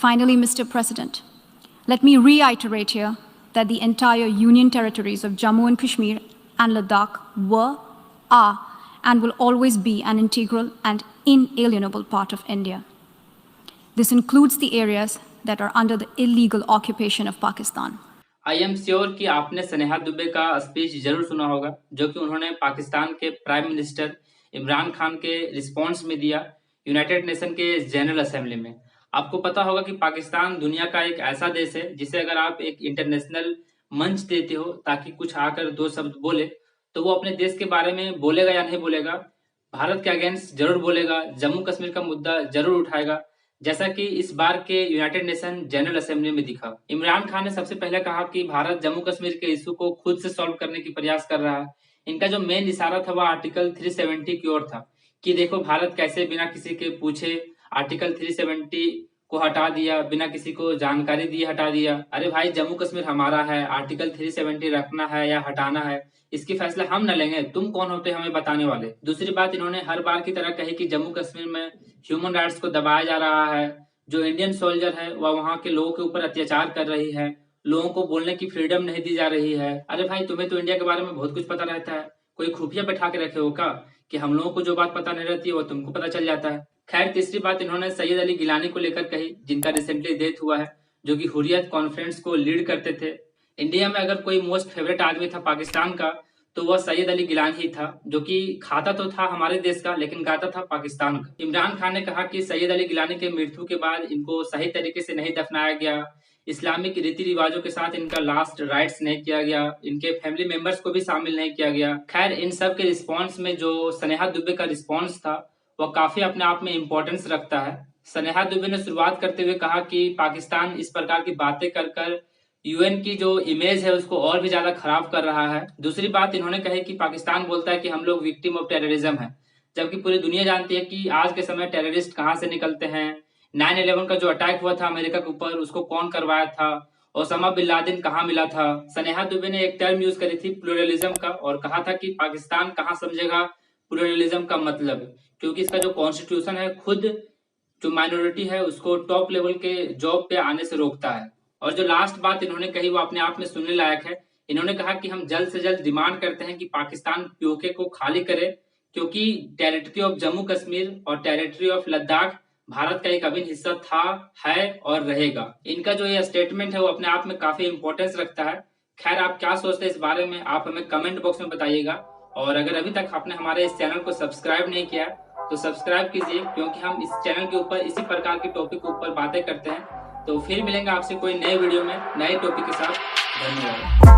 Finally, Mr. President, let me reiterate here that the entire Union territories of Jammu and Kashmir and Ladakh were, are, and will always be an integral and inalienable part of India. This includes the areas that are under the illegal occupation of Pakistan. I am sure कि आपने स्नेहा दुबे का speech जरूर सुना होगा, जो कि उन्होंने पाकिस्तान के प्राइम मिनिस्टर इमरान खान के रिस्पॉन्स में दिया यूनाइटेड नेशन के जनरल असेंबली में। आपको पता होगा कि पाकिस्तान दुनिया का एक ऐसा देश है जिसे अगर आप एक इंटरनेशनल मंच देते हो ताकि कुछ आकर दो शब्द बोले, तो वो अपने देश के बारे में बोलेगा या नहीं बोलेगा, भारत के अगेंस्ट जरूर बोलेगा, जम्मू कश्मीर का मुद्दा जरूर उठाएगा, जैसा कि इस बार के यूनाइटेड नेशन जनरल असेंबली में दिखा। इमरान खान ने सबसे पहले कहा कि भारत जम्मू कश्मीर के इशू को खुद से सॉल्व करने की प्रयास कर रहा है। इनका जो मेन इशारा था वह आर्टिकल 370 की ओर था कि देखो भारत कैसे बिना किसी के पूछे आर्टिकल 370 को हटा दिया, बिना किसी को जानकारी दिए हटा दिया। अरे भाई, जम्मू कश्मीर हमारा है, आर्टिकल 370 रखना है या हटाना है इसकी फैसला हम न लेंगे, तुम कौन होते हमें बताने वाले। दूसरी बात इन्होंने हर बार की तरह कही कि जम्मू कश्मीर में ह्यूमन राइट्स को दबाया जा रहा है, जो इंडियन सोल्जर है वह वहां के लोगों के ऊपर अत्याचार कर रही है, लोगों को बोलने की फ्रीडम नहीं दी जा रही है। अरे भाई, तुम्हें तो इंडिया के बारे में बहुत कुछ पता रहता है, कोई खुफिया बैठा के रखे हो क्या कि हम लोगों को जो बात पता नहीं रहती है वो तुमको पता चल जाता है। खैर, तीसरी बात इन्होंने सैयद अली गिलानी को लेकर कही, जिनका रिसेंटली डेथ हुआ है, जो कि हुर्रियत कॉन्फ्रेंस को लीड करते थे। इंडिया में अगर कोई मोस्ट फेवरेट आदमी था पाकिस्तान का तो वह सैयद अली गिलानी ही था, जो कि खाता तो था हमारे देश का लेकिन गाता था पाकिस्तान का। इमरान खान ने कहा कि सैयद अली गिलानी के मृत्यु के बाद इनको सही तरीके से नहीं दफनाया गया, इस्लामिक रीति रिवाजों के साथ इनका लास्ट राइट्स नहीं किया गया, इनके फैमिली मेंबर्स को भी शामिल नहीं किया गया। खैर, इन सब के रिस्पॉन्स में जो स्नेहा दुबे का रिस्पॉन्स था वह काफी अपने आप में इम्पोर्टेंस रखता है। स्नेहा दुबे ने शुरुआत करते हुए कहा कि पाकिस्तान इस प्रकार की बातें कर कर यूएन की जो इमेज है उसको और भी ज्यादा खराब कर रहा है। दूसरी बात इन्होंने कही कि पाकिस्तान बोलता है कि हम लोग विक्टिम ऑफ टेररिज्म है, जबकि पूरी दुनिया जानती है कि आज के समय टेररिस्ट कहां से निकलते हैं। 9/11 का जो अटैक हुआ था अमेरिका के ऊपर, उसको कौन करवाया था, ओसामा बिन लादेन कहाँ मिला था। स्नेहा दुबे ने एक टर्म यूज करी थी प्लूरलिज्म का, और कहा था कि पाकिस्तान कहाँ समझेगा प्लूरलिज्म का मतलब, क्योंकि इसका जो कॉन्स्टिट्यूशन है खुद जो माइनॉरिटी है उसको टॉप लेवल के जॉब पे आने से रोकता है। और जो लास्ट बात इन्होंने कही वो अपने आप में सुनने लायक है। इन्होंने कहा कि हम जल्द से जल्द डिमांड करते हैं कि पाकिस्तान पीओके को खाली करे, क्योंकि टेरिटरी ऑफ जम्मू कश्मीर और टेरिटरी ऑफ लद्दाख भारत का एक अभिन्न हिस्सा था, है और रहेगा। इनका जो ये स्टेटमेंट है वो अपने आप में काफी इंपॉर्टेंस रखता है। खैर, आप क्या सोचते हैं इस बारे में आप हमें कमेंट बॉक्स में बताइएगा, और अगर अभी तक आपने हमारे इस चैनल को सब्सक्राइब नहीं किया तो सब्सक्राइब कीजिए, क्योंकि हम इस चैनल के ऊपर इसी प्रकार के टॉपिक के ऊपर बातें करते हैं। तो फिर मिलेंगे आपसे कोई नए वीडियो में नए टॉपिक के साथ। धन्यवाद।